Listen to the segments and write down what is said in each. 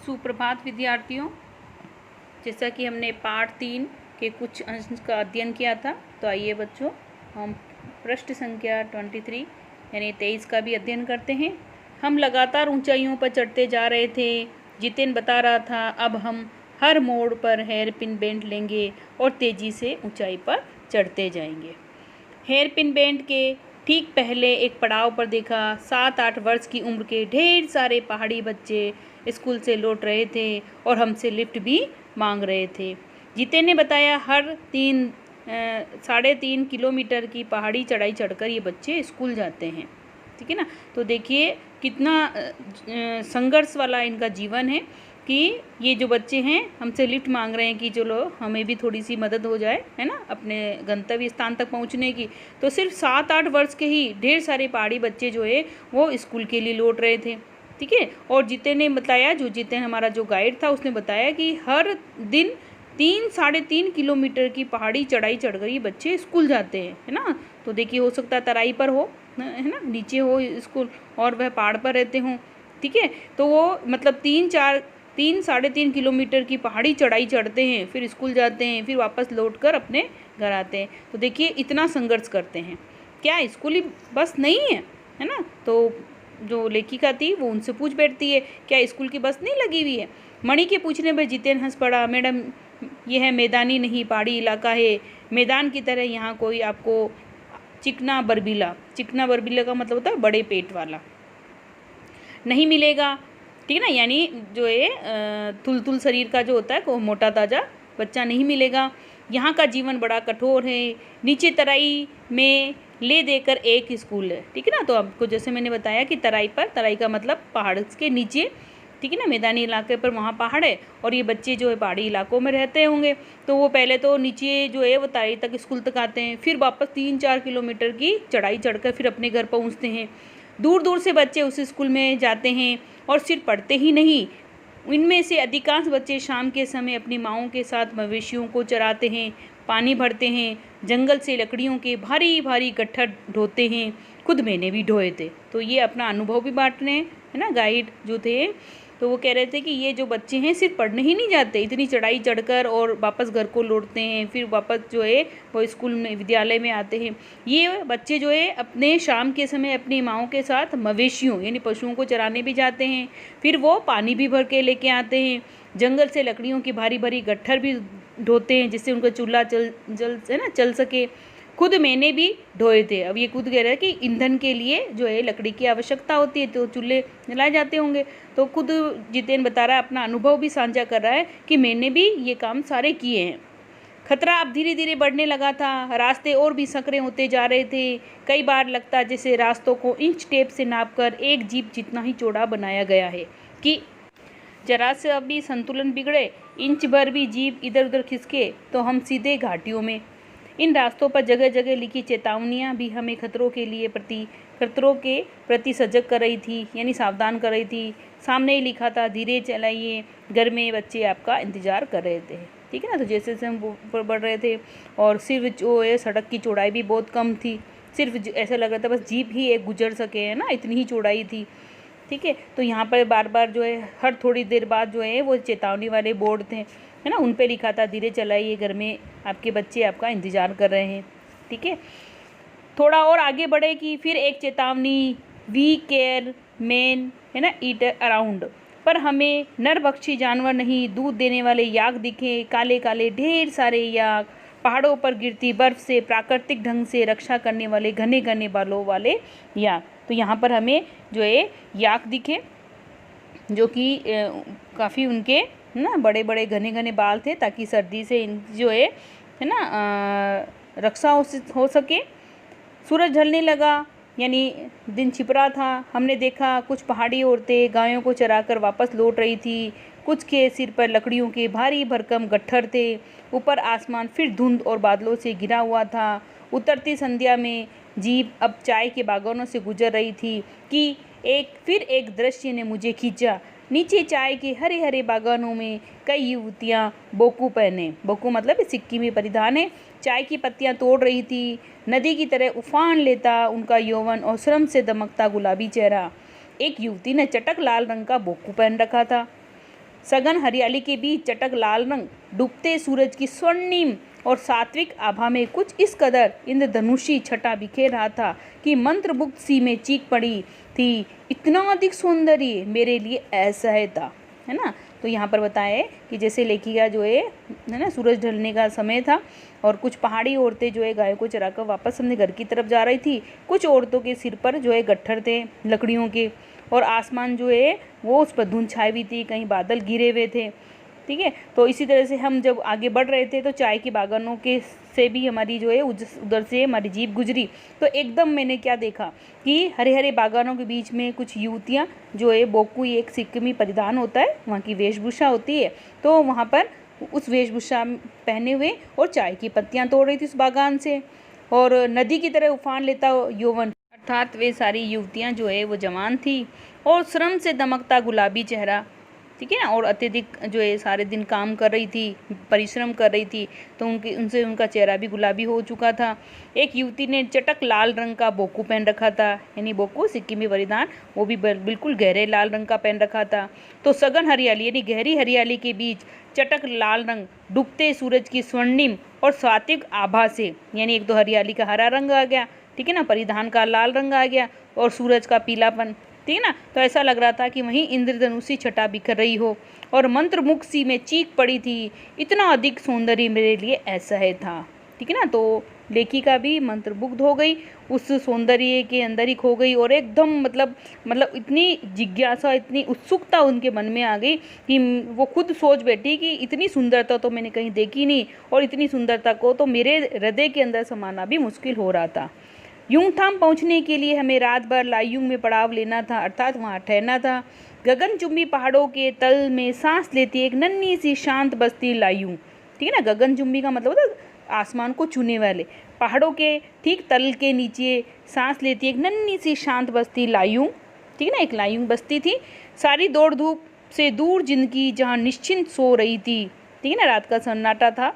सुप्रभात विद्यार्थियों। जैसा कि हमने पाठ 3 के कुछ अंश का अध्ययन किया था, तो आइए बच्चों हम पृष्ठ संख्या 23 यानी 23 का भी अध्ययन करते हैं। हम लगातार ऊंचाइयों पर चढ़ते जा रहे थे। जितेन बता रहा था अब हम हर मोड़ पर हेयर पिन बेंड लेंगे और तेज़ी से ऊंचाई पर चढ़ते जाएंगे। हेयर पिन बेंड के ठीक पहले एक पड़ाव पर देखा 7-8 वर्ष की उम्र के ढेर सारे पहाड़ी बच्चे स्कूल से लौट रहे थे और हमसे लिफ्ट भी मांग रहे थे। जीते ने बताया हर 3.5 किलोमीटर की पहाड़ी चढ़ाई चढ़कर ये बच्चे स्कूल जाते हैं। ठीक है ना। तो देखिए कितना संघर्ष वाला इनका जीवन है कि ये जो बच्चे हैं हमसे लिफ्ट मांग रहे हैं कि चलो हमें भी थोड़ी सी मदद हो जाए, है ना, अपने गंतव्य स्थान तक पहुंचने की। तो सिर्फ 7-8 वर्ष के ही ढेर सारे पहाड़ी बच्चे जो है वो स्कूल के लिए लौट रहे थे। ठीक है। और जितेन ने बताया, जितेन हमारा जो गाइड था उसने बताया कि हर दिन 3-3.5 किलोमीटर की पहाड़ी चढ़ाई चढ़कर ये बच्चे स्कूल जाते हैं, है ना। तो देखिए हो सकता है तराई पर हो, है ना, नीचे हो स्कूल और वह पहाड़ पर रहते हों। ठीक है। तो वो मतलब 3-3.5 किलोमीटर की पहाड़ी चढ़ाई चढ़ते हैं, फिर स्कूल जाते हैं, फिर वापस लौटकर अपने घर आते हैं। तो देखिए इतना संघर्ष करते हैं। क्या स्कूली बस नहीं है ना। तो जो लेखिका थी वो उनसे पूछ बैठती है क्या स्कूल की बस नहीं लगी हुई है। मणि के पूछने पर जितेन हंस पड़ा। मैडम यह है मैदानी नहीं पहाड़ी इलाका है, मैदान की तरह यहाँ कोई आपको चिकना बर्फीला का मतलब होता है बड़े पेट वाला नहीं मिलेगा। ठीक है ना, यानी जो है थुल शरीर का जो होता है वो मोटा ताज़ा बच्चा नहीं मिलेगा। यहाँ का जीवन बड़ा कठोर है। नीचे तराई में ले देकर एक स्कूल है। ठीक है ना। तो आपको जैसे मैंने बताया कि तराई का मतलब पहाड़ के नीचे, ठीक है ना, मैदानी इलाके पर वहाँ पहाड़ है और ये बच्चे जो है पहाड़ी इलाकों में रहते होंगे। तो वो पहले तो नीचे जो है वो तराई तक स्कूल तक आते हैं, फिर वापस 3-4 किलोमीटर की चढ़ाई चढ़कर फिर अपने घर पहुँचते हैं। दूर दूर से बच्चे उस स्कूल में जाते हैं और सिर्फ पढ़ते ही नहीं, इनमें से अधिकांश बच्चे शाम के समय अपनी माँओं के साथ मवेशियों को चराते हैं, पानी भरते हैं, जंगल से लकड़ियों के भारी भारी गट्ठर ढोते हैं। खुद मैंने भी ढोए थे। तो ये अपना अनुभव भी बांट रहे हैं, है ना, गाइड जो थे। तो वो कह रहे थे कि ये जो बच्चे हैं सिर्फ पढ़ने ही नहीं जाते, इतनी चढ़ाई चढ़कर और वापस घर को लौटते हैं, फिर वापस जो है वो स्कूल में विद्यालय में आते हैं। ये बच्चे जो है अपने शाम के समय अपनी माँओं के साथ मवेशियों यानी पशुओं को चराने भी जाते हैं, फिर वो पानी भी भर के लेके आते हैं, जंगल से लकड़ियों की भारी भारी गट्ठर भी ढोते हैं जिससे उनका चूल्हा चल सके। खुद मैंने भी ढोए थे। अब ये खुद कह रहा है कि ईंधन के लिए जो है लकड़ी की आवश्यकता होती है, तो चूल्हे जलाए जाते होंगे। तो खुद जितेन बता रहा है, अपना अनुभव भी साझा कर रहा है कि मैंने भी ये काम सारे किए हैं। खतरा अब धीरे धीरे बढ़ने लगा था। रास्ते और भी संकरे होते जा रहे थे। कई बार लगता जैसे रास्तों को इंच टेप से नापकर एक जीप जितना ही चौड़ा बनाया गया है कि जरा से अभी संतुलन बिगड़े, इंच भर भी जीप इधर उधर खिसके तो हम सीधे घाटियों में। इन रास्तों पर जगह जगह लिखी चेतावनियाँ भी हमें खतरों के प्रति सजग कर रही थी, यानी सावधान कर रही थी। सामने ही लिखा था धीरे चलाइए, घर में बच्चे आपका इंतज़ार कर रहे थे। ठीक है ना। तो जैसे जैसे हम ऊपर बढ़ रहे थे और सिर्फ जो है सड़क की चौड़ाई भी बहुत कम थी, सिर्फ ऐसा लग रहा था बस जीप ही एक गुजर सके, है ना, इतनी ही चौड़ाई थी। ठीक है। तो यहाँ पर बार बार जो है हर थोड़ी देर बाद जो है वो चेतावनी वाले बोर्ड थे, है ना, उन पे लिखा था धीरे चलाइए, घर में आपके बच्चे आपका इंतज़ार कर रहे हैं। ठीक है। थोड़ा और आगे बढ़े कि फिर एक चेतावनी वी केयर मैन, है ना, ईट अराउंड। पर हमें नरभक्षी जानवर नहीं, दूध देने वाले याक दिखे, काले काले ढेर सारे याक, पहाड़ों पर गिरती बर्फ से प्राकृतिक ढंग से रक्षा करने वाले घने घने बालों वाले याक। तो यहाँ पर हमें जो है याक दिखे जो कि काफ़ी उनके ना बड़े बड़े घने घने बाल थे ताकि सर्दी से जो है ना रक्षा हो सके। सूरज ढलने लगा, यानी दिन छिप रहा था। हमने देखा कुछ पहाड़ी औरतें गायों को चराकर वापस लौट रही थी। कुछ के सिर पर लकड़ियों के भारी भरकम गट्ठर थे। ऊपर आसमान फिर धुंध और बादलों से घिरा हुआ था। उतरती संध्या में जीप अब चाय के बागानों से गुजर रही थी कि एक दृश्य ने मुझे खींचा। नीचे चाय के हरे हरे बागानों में कई युवतियाँ बोकू पहने, बोकू मतलब सिक्की परिधान है, चाय की पत्तियाँ तोड़ रही थी। नदी की तरह उफान लेता उनका यौवन और श्रम से दमकता गुलाबी चेहरा। एक युवती ने चटक लाल रंग का बोकू पहन रखा था। सघन हरियाली के बीच चटक लाल रंग डूबते सूरज की स्वर्णिम और सात्विक आभा में कुछ इस कदर इंद्रधनुषी छटा बिखेर रहा था कि मंत्रमुग्ध सी में चीख पड़ी थी, इतना अधिक सौंदर्य मेरे लिए असह्य था, है ना। तो यहाँ पर बताया कि जैसे लेखिका जो है ना, सूरज ढलने का समय था और कुछ पहाड़ी औरतें जो है गाय को चराकर वापस अपने घर की तरफ जा रही थी। कुछ औरतों के सिर पर जो है गट्ठर थे लकड़ियों के, और आसमान जो है वो उस पर धुंध छाई हुई थी, कहीं बादल घिरे हुए थे। ठीक है, तो इसी तरह से हम जब आगे बढ़ रहे थे तो चाय के बागानों के से भी हमारी जो है उधर से हमारी जीप गुजरी। तो एकदम मैंने क्या देखा कि हरे हरे बागानों के बीच में कुछ युवतियाँ जो है बोकुई एक सिक्किमी परिधान होता है, वहाँ की वेशभूषा होती है, तो वहाँ पर उस वेशभूषा पहने हुए और चाय की पत्तियाँ तोड़ रही थी उस बागान से। और नदी की तरह उफान लेता यौवन, अर्थात वे सारी युवतियाँ जो है वो जवान थी और श्रम से दमकता गुलाबी चेहरा, ठीक है ना, और अत्यधिक जो है सारे दिन काम कर रही थी, परिश्रम कर रही थी, तो उनसे उनका चेहरा भी गुलाबी हो चुका था। एक युवती ने चटक लाल रंग का बोकू पहन रखा था, यानी बोकू सिक्किमी परिधान, वो भी बिल्कुल गहरे लाल रंग का पहन रखा था। तो सघन हरियाली यानी गहरी हरियाली के बीच चटक लाल रंग डूबते सूरज की स्वर्णिम और सात्विक आभा से, यानी एक तो हरियाली का हरा रंग आ गया, ठीक है ना, परिधान का लाल रंग आ गया और सूरज का पीलापन, ठीक है ना। तो ऐसा लग रहा था कि वहीं इंद्रधनुषी छटा बिखर रही हो और मंत्रमुग्ध सी में चीख पड़ी थी, इतना अधिक सौंदर्य मेरे लिए असह्य था, ठीक है ना। तो लेखिका भी मंत्रमुग्ध हो गई, उस सौंदर्य के अंदर ही खो गई और एकदम मतलब इतनी जिज्ञासा, इतनी उत्सुकता उनके मन में आ गई कि वो खुद सोच बैठी कि इतनी सुंदरता तो मैंने कहीं देखी नहीं, और इतनी सुंदरता को तो मेरे हृदय के अंदर समाना भी मुश्किल हो रहा था। यूंगथाम पहुंचने के लिए हमें रात भर लायुंग में पड़ाव लेना था, अर्थात वहाँ ठहरना था। गगनचुंबी पहाड़ों के तल में सांस लेती एक नन्ही सी शांत बस्ती लायुंग, ठीक है ना। गगनचुंबी का मतलब होता है आसमान को छूने वाले, पहाड़ों के ठीक तल के नीचे सांस लेती एक नन्ही सी शांत बस्ती लायुंग, ठीक है ना, एक लायुंग बस्ती थी। सारी दौड़ धूप से दूर जिंदगी जहाँ निश्चिंत सो रही थी, ठीक है ना, रात का सन्नाटा था,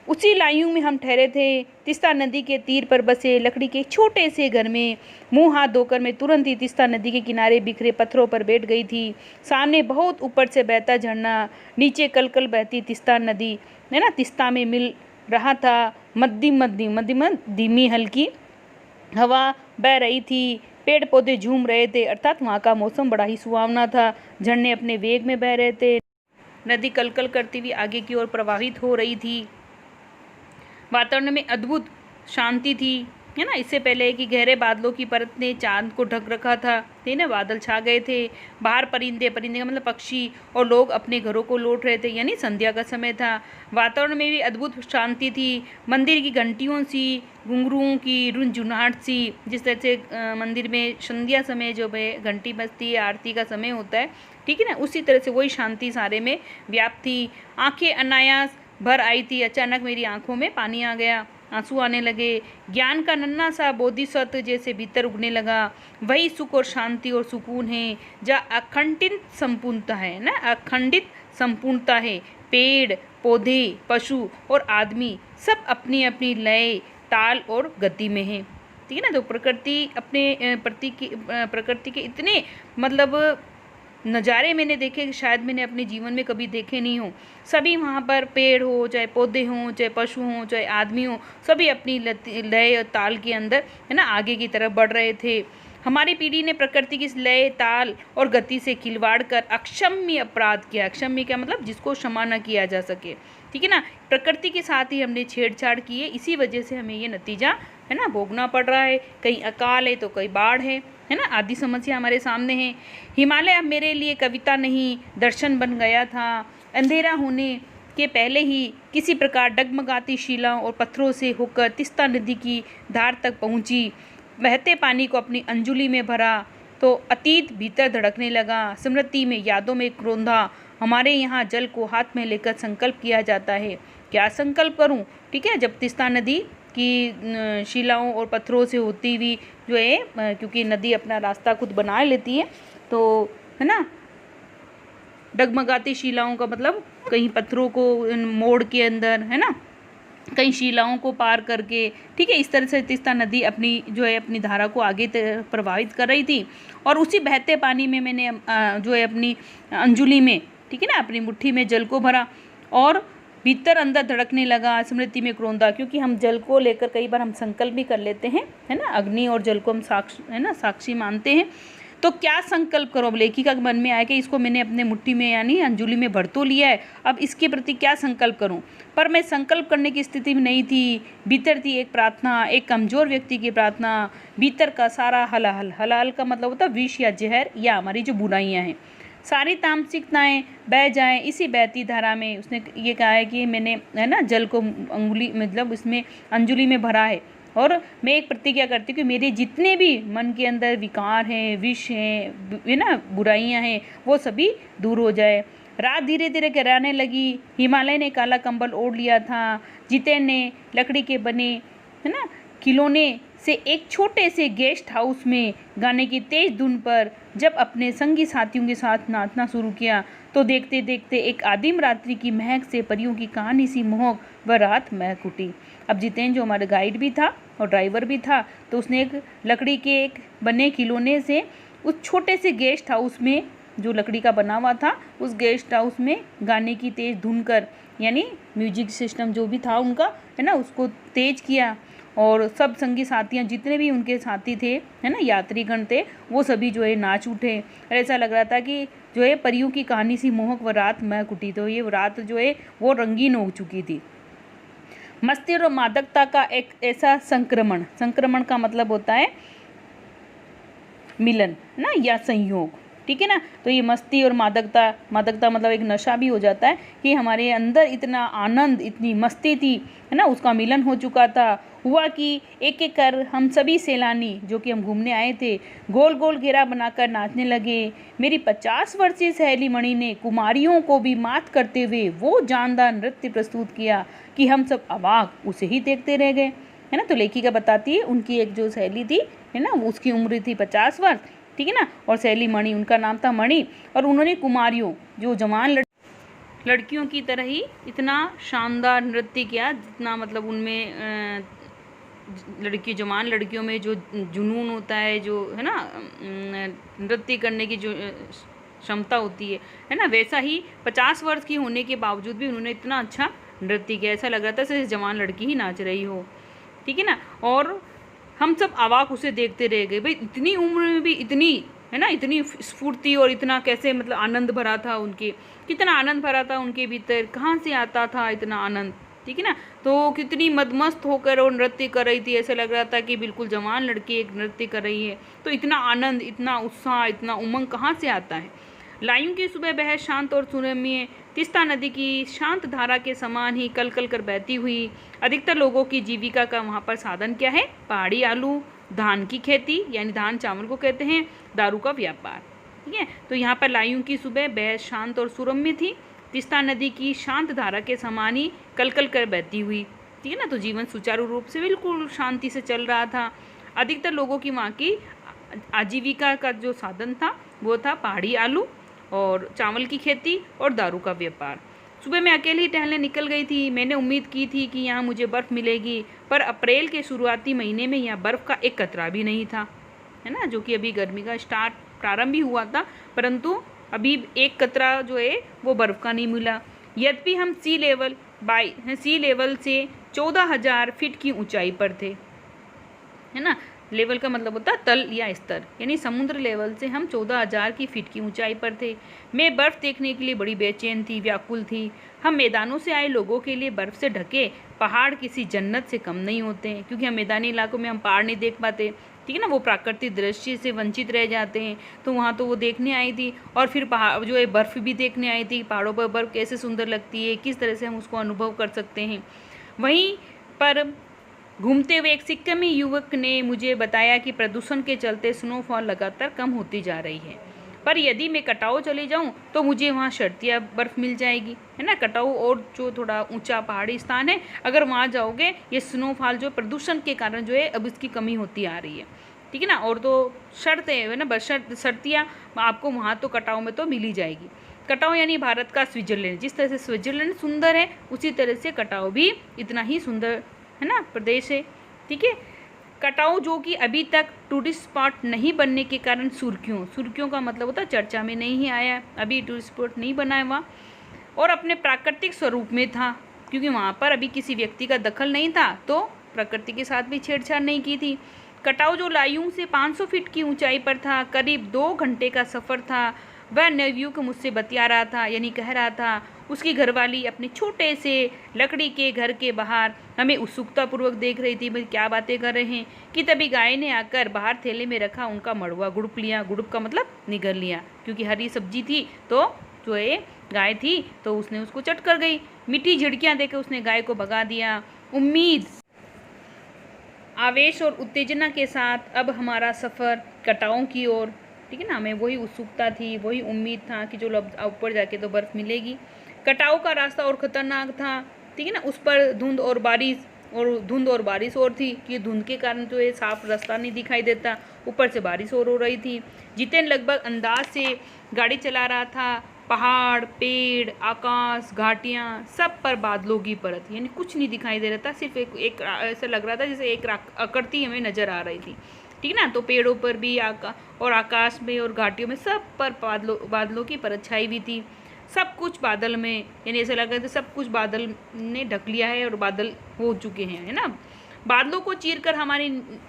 उसी लायुंग में हम ठहरे थे। तिस्ता नदी के तीर पर बसे लकड़ी के छोटे से घर में मुंह हाथ धोकर मैं तुरंत ही तिस्ता नदी के किनारे बिखरे पत्थरों पर बैठ गई थी। सामने बहुत ऊपर से बहता झरना, नीचे कल बहती तिस्ता नदी, है ना, तिस्ता में मिल रहा था। मध्यम धीमी हल्की हवा बह रही थी, पेड़ पौधे झूम रहे थे, अर्थात वहाँ का मौसम बड़ा ही सुहावना था। झरने अपने वेग में बह रहे थे, नदी कलकल करती हुई आगे की ओर प्रवाहित हो रही थी। वातावरण में अद्भुत शांति थी, है ना। इससे पहले कि गहरे बादलों की परत ने चांद को ढक रखा था, थे ना, बादल छा गए थे। बाहर परिंदे का मतलब पक्षी और लोग अपने घरों को लौट रहे थे, यानी संध्या का समय था। वातावरण में भी अद्भुत शांति थी। मंदिर की घंटियों सी, घुंघरुओं की रुनझुनाहट सी, जिस तरह से मंदिर में संध्या समय जो है घंटी बजती है, आरती का समय होता है, ठीक है ना, उसी तरह से वही शांति सारे में व्याप्त थी। आंखें अनायास भर आई थी। अचानक मेरी आंखों में पानी आ गया, आंसू आने लगे। ज्ञान का नन्हा सा बोधिसत्व जैसे भीतर उगने लगा। वही सुख और शांति और सुकून है जहाँ अखंडित संपूर्णता है ना, अखंडित संपूर्णता है। पेड़ पौधे, पशु और आदमी सब अपनी अपनी लय, ताल और गति में है, ठीक है ना। तो प्रकृति अपने प्रकृति के इतने मतलब नज़ारे मैंने देखे कि शायद मैंने अपने जीवन में कभी देखे नहीं हो। सभी वहाँ पर पेड़ हो, चाहे पौधे हों, चाहे पशु हों, चाहे आदमी हो, सभी अपनी लय और ताल के अंदर, है ना, आगे की तरफ बढ़ रहे थे। हमारी पीढ़ी ने प्रकृति की इस लय, ताल और गति से खिलवाड़ कर अक्षम्य अपराध किया। अक्षम्य क्या मतलब, जिसको क्षमा न किया जा सके, ठीक है ना। प्रकृति के साथ ही हमने छेड़छाड़ की है, इसी वजह से हमें ये नतीजा, है ना, भोगना पड़ रहा है। कहीं अकाल है तो कहीं बाढ़ है ना, आदि समस्या हमारे सामने है। हिमालय अब मेरे लिए कविता नहीं दर्शन बन गया था। अंधेरा होने के पहले ही किसी प्रकार डगमगाती शिलाओं और पत्थरों से होकर तिस्ता नदी की धार तक पहुंची। बहते पानी को अपनी अंजुलि में भरा तो अतीत भीतर धड़कने लगा। स्मृति में, यादों में क्रोंधा। हमारे यहाँ जल को हाथ में लेकर संकल्प किया जाता है। क्या संकल्प करूँ, ठीक है, जब तिस्ता नदी की शिलाओं और पत्थरों से होती हुई जो है, क्योंकि नदी अपना रास्ता खुद बना लेती है, तो है ना, डगमगाती शिलाओं का मतलब कहीं पत्थरों को मोड़ के अंदर, है ना, कई शिलाओं को पार करके, ठीक है, इस तरह से तिस्ता नदी अपनी जो है अपनी धारा को आगे प्रवाहित कर रही थी। और उसी बहते पानी में मैंने जो है अपनी अंजुलि में ठीक है ना, अपनी मुट्ठी में जल को भरा और भीतर अंदर धड़कने लगा, स्मृति में क्रोंदा। क्योंकि हम जल को लेकर कई बार हम संकल्प भी कर लेते हैं, है ना, अग्नि और जल को हम साक्षी मानते हैं। तो क्या संकल्प करो, अब लेखिका के मन में आया कि इसको मैंने अपने मुट्ठी में यानी अंजुलि में भर तो लिया है, अब इसके प्रति क्या संकल्प करूं। पर मैं संकल्प करने की स्थिति में नहीं थी। भीतर थी एक प्रार्थना, एक कमज़ोर व्यक्ति की प्रार्थना। भीतर का सारा हलाहल, हलाहल का मतलब होता है विष या जहर या हमारी जो बुराइयां हैं, सारी तामसिकताएं बह जाएं इसी बहती धारा में। उसने ये कहा है कि मैंने, है ना, जल को अंगुली मतलब इसमें अंजुलि में भरा है और मैं एक प्रतिज्ञा करती हूँ कि मेरे जितने भी मन के अंदर विकार हैं, विष हैं, है ना, बुराइयां हैं, वो सभी दूर हो जाए। रात धीरे धीरे गहराने लगी। हिमालय ने काला कंबल ओढ़ लिया था। जितेन ने लकड़ी के बने, है ना, खिलौने से एक छोटे से गेस्ट हाउस में गाने की तेज धुन पर जब अपने संगी साथियों के साथ नाचना शुरू किया तो देखते देखते एक आदिम रात्रि की महक से परियों की कहानी सी मोहक व रात महक उठी। अब जितेन जो हमारा गाइड भी था और ड्राइवर भी था, तो उसने एक लकड़ी के एक बने खिलौने से उस छोटे से गेस्ट हाउस में, जो लकड़ी का बना हुआ था, उस गेस्ट हाउस में गाने की तेज धुन कर, यानी म्यूजिक सिस्टम जो भी था उनका, है ना, उसको तेज किया। और सब संगी साथियाँ जितने भी उनके साथी थे, है ना, यात्रीगण थे, वो सभी जो है नाच उठे। और ऐसा लग रहा था कि जो है परियों की कहानी सी मोहक व रात महक उठी। तो ये रात जो है वो रंगीन हो चुकी थी। मस्ती और मादकता का एक ऐसा संक्रमण, संक्रमण का मतलब होता है मिलन ना या संयोग, ठीक है ना। तो ये मस्ती और मादकता, मादकता मतलब एक नशा भी हो जाता है कि हमारे अंदर इतना आनंद, इतनी मस्ती थी, है ना, उसका मिलन हो चुका था। हुआ कि एक एक कर हम सभी सैलानी जो कि हम घूमने आए थे गोल गोल घेरा बनाकर नाचने लगे। मेरी 50 वर्षीय सहेली मणि ने कुमारियों को भी मात करते हुए वो जानदार नृत्य प्रस्तुत किया कि हम सब अवाक उसे ही देखते रह गए, है ना। तो लेखिका बताती है उनकी एक जो सहेली थी, है ना, उसकी उम्र थी 50 वर्ष, ठीक है ना, और सहेली मणि, उनका नाम था मणि, और उन्होंने कुमारियों जो जवान लड़कियों की तरह ही इतना शानदार नृत्य किया, जितना मतलब उनमें जवान लड़कियों में जो जुनून होता है, जो है ना नृत्य करने की जो क्षमता होती है ना, वैसा ही 50 वर्ष की होने के बावजूद भी उन्होंने इतना अच्छा नृत्य किया। ऐसा लग रहा था जैसे जवान लड़की ही नाच रही हो, ठीक है ना। और हम सब अवाक उसे देखते रह गए। भाई इतनी उम्र में भी इतनी, है ना, इतनी स्फूर्ति और इतना कैसे मतलब आनंद भरा था उनके, कितना आनंद भरा था उनके भीतर, कहाँ से आता था इतना आनंद, ठीक है ना। तो कितनी मदमस्त होकर वो नृत्य कर रही थी, ऐसा लग रहा था कि बिल्कुल जवान लड़की एक नृत्य कर रही है। तो इतना आनंद, इतना उत्साह, इतना उमंग कहाँ से आता है। लायूं की सुबह बह शांत और सुरम्य, तीस्ता नदी की शांत धारा के समान ही कल कल कर बहती हुई। अधिकतर लोगों की जीविका का वहाँ पर साधन क्या है, पहाड़ी आलू, धान की खेती यानी धान चावल को कहते हैं, दारू का व्यापार, ठीक है। तो यहाँ पर लायूं की सुबह बह शांत और सुरम्य थी, तीस्ता नदी की शांत धारा के समान ही कल कल कर बहती हुई, ठीक है ना। तो जीवन सुचारू रूप से बिल्कुल शांति से चल रहा था। अधिकतर लोगों की वहाँ की आजीविका का जो साधन था वो था पहाड़ी आलू और चावल की खेती और दारू का व्यापार। सुबह मैं अकेली टहलने निकल गई थी। मैंने उम्मीद की थी कि यहाँ मुझे बर्फ़ मिलेगी, पर अप्रैल के शुरुआती महीने में यहाँ बर्फ़ का एक कतरा भी नहीं था, है ना, जो कि अभी गर्मी का प्रारंभ ही हुआ था, परंतु अभी एक कतरा जो है वो बर्फ़ का नहीं मिला। यद्यपि हम सी लेवल से 14,000 फीट की ऊंचाई पर थे, है ना। लेवल का मतलब होता है तल या स्तर, यानी समुद्र लेवल से हम 14,000 की फीट की ऊंचाई पर थे। मैं बर्फ़ देखने के लिए बड़ी बेचैन थी, व्याकुल थी। हम मैदानों से आए लोगों के लिए बर्फ़ से ढके पहाड़ किसी जन्नत से कम नहीं होते हैं, क्योंकि हम मैदानी इलाकों में हम पहाड़ नहीं देख पाते, ठीक है ना, वो प्राकृतिक दृश्य से वंचित रह जाते हैं। तो वहाँ तो वो देखने आई थी, और फिर पहाड़ जो है बर्फ़ भी देखने आई थी। पहाड़ों पर बर्फ़ कैसे सुंदर लगती है, किस तरह से हम उसको अनुभव कर सकते हैं। वहीं पर घूमते हुए एक सिक्किमी युवक ने मुझे बताया कि प्रदूषण के चलते स्नोफॉल लगातार कम होती जा रही है, पर यदि मैं कटाऊ चली जाऊं तो मुझे वहां शर्तिया बर्फ़ मिल जाएगी, है ना। कटाऊ और जो थोड़ा ऊंचा पहाड़ी स्थान है, अगर वहां जाओगे ये स्नोफॉल जो प्रदूषण के कारण जो है अब इसकी कमी होती आ रही है, ठीक है ना। और तो शर्त है ना, शर्तियाँ आपको वहाँ तो कटाऊ में तो मिल ही जाएगी। कटाऊ यानी भारत का स्विट्ज़रलैंड। जिस तरह से स्विट्ज़रलैंड सुंदर है, उसी तरह से कटाऊ भी इतना ही सुंदर, है ना, प्रदेश है, ठीक है। कटाव जो कि अभी तक टूरिस्ट स्पॉट नहीं बनने के कारण सुर्खियों का मतलब होता है चर्चा में नहीं आया, अभी टूरिस्ट स्पॉट नहीं बना है वहाँ, और अपने प्राकृतिक स्वरूप में था, क्योंकि वहाँ पर अभी किसी व्यक्ति का दखल नहीं था, तो प्रकृति के साथ भी छेड़छाड़ नहीं की थी। कटाव जो लायूं से 500 फीट की ऊंचाई पर था, करीब 2 घंटे का सफ़र था। वह नवयुवक मुझसे बतिया रहा था, यानी कह रहा था उसकी घरवाली अपने छोटे से लकड़ी के घर के बाहर हमें उत्सुकतापूर्वक देख रही थी, भाई क्या बातें कर रहे हैं, कि तभी गाय ने आकर बाहर थैले में रखा उनका मड़ुआ गुड़प लिया। गुड़प का मतलब निगल लिया, क्योंकि हरी सब्जी थी तो जो है गाय थी तो उसने उसको चट कर गई। मीठी झिड़कियाँ देकर उसने गाय को भगा दिया। उम्मीद, आवेश और उत्तेजना के साथ अब हमारा सफ़र कटावों की ओर, ठीक है ना, हमें वही उत्सुकता थी, वही उम्मीद था कि जो ऊपर जाके तो बर्फ़ मिलेगी। कटाव का रास्ता और ख़तरनाक था, ठीक है ना, उस पर धुंध और बारिश और थी कि धुंध के कारण जो है साफ रास्ता नहीं दिखाई देता, ऊपर से बारिश और हो रही थी। जितेंद्र लगभग अंदाज से गाड़ी चला रहा था। पहाड़, पेड़, आकाश, घाटियाँ, सब पर बादलों की परत, यानी कुछ नहीं दिखाई दे रहा था, सिर्फ एक ऐसा लग रहा था जैसे एक आकृति हमें नज़र आ रही थी, ठीक है ना। तो पेड़ों पर भी और आकाश में और घाटियों में सब पर बादलों की परत छाई हुई थी। सब कुछ बादल में, यानी ऐसा लग रहा था सब कुछ बादल ने ढक लिया है और बादल हो चुके हैं, है ना। बादलों को चीरकर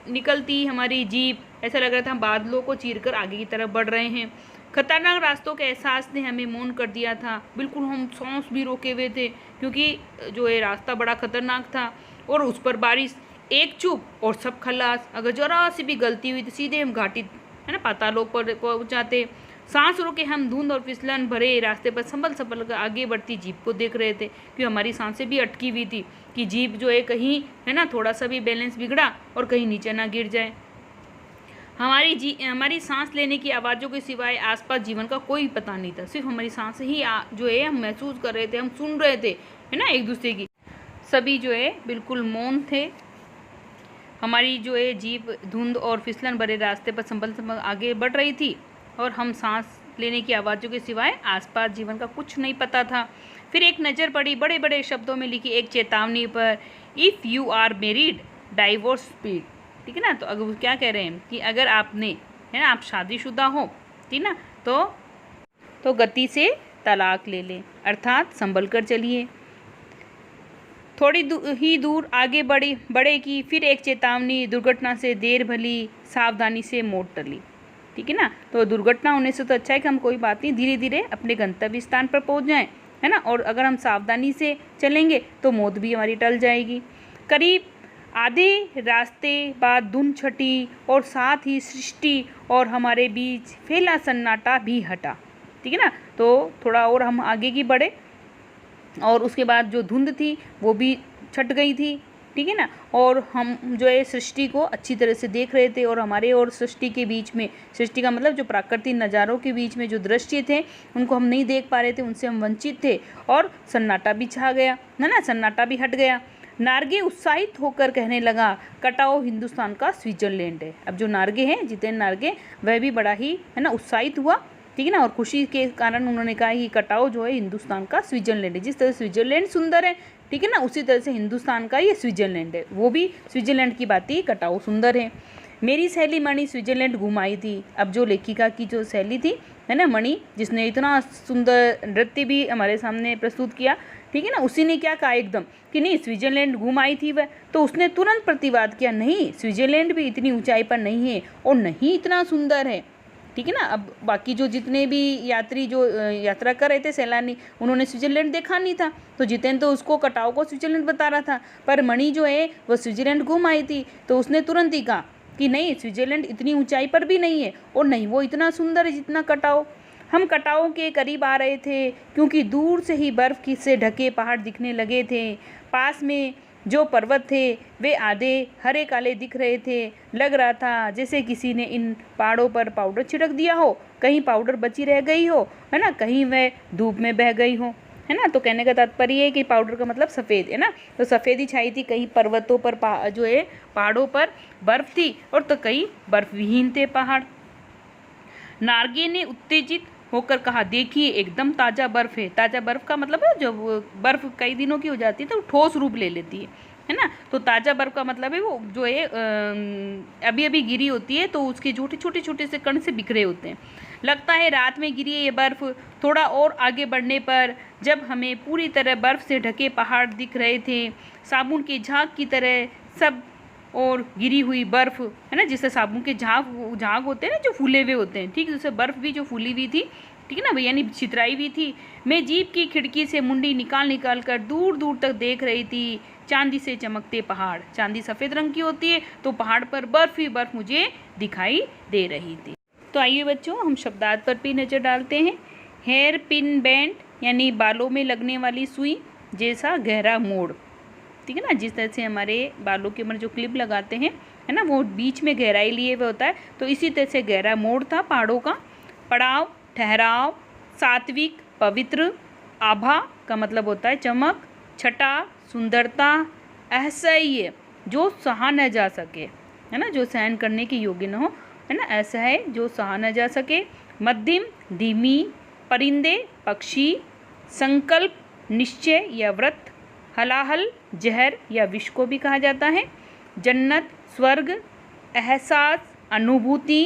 निकलती हमारी जीप, ऐसा लग रहा था हम बादलों को चीरकर आगे की तरफ बढ़ रहे हैं। खतरनाक रास्तों के एहसास ने हमें मौन कर दिया था, बिल्कुल हम सांस भी रोके हुए थे, क्योंकि जो है रास्ता बड़ा खतरनाक था और उस पर बारिश, एक चुप और सब खल्लास। अगर जरा सी भी गलती हुई तो सीधे हम घाटी, है ना, पातालों पर पहुँच जाते। सांस रोके हम धुंध और फिसलन भरे रास्ते पर संभल कर आगे बढ़ती जीप को देख रहे थे, क्योंकि हमारी सांसें भी अटकी हुई थी कि जीप जो है कहीं, है ना, थोड़ा सा भी बैलेंस बिगड़ा और कहीं नीचे ना गिर जाए। हमारी सांस लेने की आवाज़ों के सिवाय आसपास जीवन का कोई पता नहीं था, सिर्फ हमारी सांसें ही जो है हम महसूस कर रहे थे, हम सुन रहे थे, है ना, एक दूसरे की। सभी जो है बिल्कुल मौन थे। हमारी जो है जीप धुंध और फिसलन भरे रास्ते पर संभल आगे बढ़ रही थी और हम सांस लेने की आवाज़ों के सिवाय आसपास जीवन का कुछ नहीं पता था। फिर एक नज़र पड़ी बड़े बड़े शब्दों में लिखी एक चेतावनी पर, if you are married divorce speed, ठीक है ना। तो अगर वो क्या कह रहे हैं कि अगर आपने, है ना, आप शादीशुदा हो, ठीक ना, तो गति से तलाक ले लें, अर्थात संभल कर चलिए। थोड़ी ही दूर आगे बढ़े कि फिर एक चेतावनी, दुर्घटना से देर भली, सावधानी से मोड़ टली, ठीक है ना। तो दुर्घटना होने से तो अच्छा है कि हम कोई बात नहीं, धीरे धीरे अपने गंतव्य स्थान पर पहुंच जाएं, है ना, और अगर हम सावधानी से चलेंगे तो मौत भी हमारी टल जाएगी। करीब आधे रास्ते बाद धुंध छटी और साथ ही सृष्टि और हमारे बीच फैला सन्नाटा भी हटा, ठीक है ना। तो थोड़ा और हम आगे की बढ़े और उसके बाद जो धुंध थी वो भी छट गई थी, ठीक है ना, और हम जो है सृष्टि को अच्छी तरह से देख रहे थे और हमारे और सृष्टि के बीच में, सृष्टि का मतलब जो प्राकृतिक नज़ारों के बीच में जो दृश्य थे उनको हम नहीं देख पा रहे थे, उनसे हम वंचित थे और सन्नाटा भी छा गया, है ना, सन्नाटा भी हट गया। नार्गे उत्साहित होकर कहने लगा, कटाव हिंदुस्तान का स्विट्जरलैंड है। अब जो नार्गे हैं, जितेंद्र नार्गे, वह भी बड़ा ही, है ना, उत्साहित हुआ, ठीक है ना, और खुशी के कारण उन्होंने कहा कि कटाव जो है हिंदुस्तान का स्विट्जरलैंड है। जिस तरह स्विट्जरलैंड सुंदर है, ठीक है ना, उसी तरह से हिंदुस्तान का ये स्विट्जरलैंड है, वो भी स्विट्जरलैंड की बात ही, कटाव सुंदर है। मेरी सहेली मणि स्विट्जरलैंड घुमाई थी। अब जो लेखिका की जो सहेली थी, है ना, मणि, जिसने इतना सुंदर नृत्य भी हमारे सामने प्रस्तुत किया, ठीक है ना, उसी ने क्या कहा एकदम कि नहीं स्विट्जरलैंड घूम आई थी वह, तो उसने तुरंत प्रतिवाद किया, नहीं स्विट्जरलैंड भी इतनी ऊंचाई पर नहीं है और नहीं इतना सुंदर है, ठीक है ना। अब बाकी जो जितने भी यात्री जो यात्रा कर रहे थे सैलानी, उन्होंने स्विट्जरलैंड देखा नहीं था, तो जितेंद्र तो उसको कटाव को स्विट्जरलैंड बता रहा था, पर मणि जो है वो स्विट्जरलैंड घूम आई थी, तो उसने तुरंत ही कहा कि नहीं स्विट्जरलैंड इतनी ऊंचाई पर भी नहीं है और नहीं वो इतना सुंदर है जितना कटाव। हम कटाव के करीब आ रहे थे क्योंकि दूर से ही बर्फ़ से ढके पहाड़ दिखने लगे थे। पास में जो पर्वत थे वे आधे हरे काले दिख रहे थे। लग रहा था जैसे किसी ने इन पहाड़ों पर पाउडर छिड़क दिया हो, कहीं पाउडर बची रह गई हो, है ना, कहीं वह धूप में बह गई हो, है ना। तो कहने का तात्पर्य है कि पाउडर का मतलब सफ़ेद, है ना, तो सफ़ेदी छाई थी, कहीं पर्वतों पर जो है पहाड़ों पर बर्फ़ थी और तो कहीं बर्फ़ विहीन थे पहाड़। नार्गे ने उत्तेजित होकर कहा, देखिए एकदम ताज़ा बर्फ़ है। ताज़ा बर्फ़ का मतलब है जब बर्फ़ कई दिनों की हो जाती है तो ठोस रूप ले लेती है, है ना। तो ताज़ा बर्फ़ का मतलब है वो जो है अभी अभी गिरी होती है, तो उसके छोटे छोटे से कण से बिखरे होते हैं। लगता है रात में गिरी है ये बर्फ़। थोड़ा और आगे बढ़ने पर जब हमें पूरी तरह बर्फ़ से ढके पहाड़ दिख रहे थे, साबुन के झाग की तरह सब और गिरी हुई बर्फ़, है ना, जिससे साबुन के झाग होते हैं ना जो फूले हुए होते हैं, ठीक, जैसे बर्फ़ भी जो फूली हुई थी, ठीक है ना, यानी छितराई हुई थी। मैं जीप की खिड़की से मुंडी निकाल कर दूर दूर तक देख रही थी चांदी से चमकते पहाड़। चांदी सफ़ेद रंग की होती है, तो पहाड़ पर बर्फ़ ही बर्फ़ मुझे दिखाई दे रही थी। तो आइए बच्चों, हम शब्दार्थ पर भी नज़र डालते हैं। हेयर पिन बैंड यानी बालों में लगने वाली सुई जैसा गहरा मोड़, ठीक है ना, जिस तरह से हमारे बालों के ऊपर जो क्लिप लगाते हैं, है ना, वो बीच में गहराई लिए हुए होता है, तो इसी तरह से गहरा मोड़ था पहाड़ों का। पड़ाव, ठहराव, सात्विक, पवित्र, आभा का मतलब होता है चमक, छटा, सुंदरता, असह्य जो सहा न जा सके, है ना, जो सहन करने के योग्य न हो, है ना, ऐसा है जो सहा न जा सके। मध्यम, धीमी, परिंदे, पक्षी, संकल्प, निश्चय या व्रत, हलाहल, जहर या विष को भी कहा जाता है। जन्नत, स्वर्ग, एहसास, अनुभूति।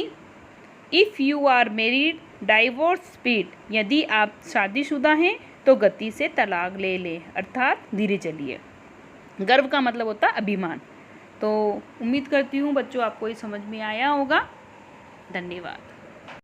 If you are married, divorce speed, यदि आप शादीशुदा हैं तो गति से तलाक ले लें, अर्थात धीरे चलिए। गर्व का मतलब होता है अभिमान। तो उम्मीद करती हूँ बच्चों आपको ये समझ में आया होगा। धन्यवाद।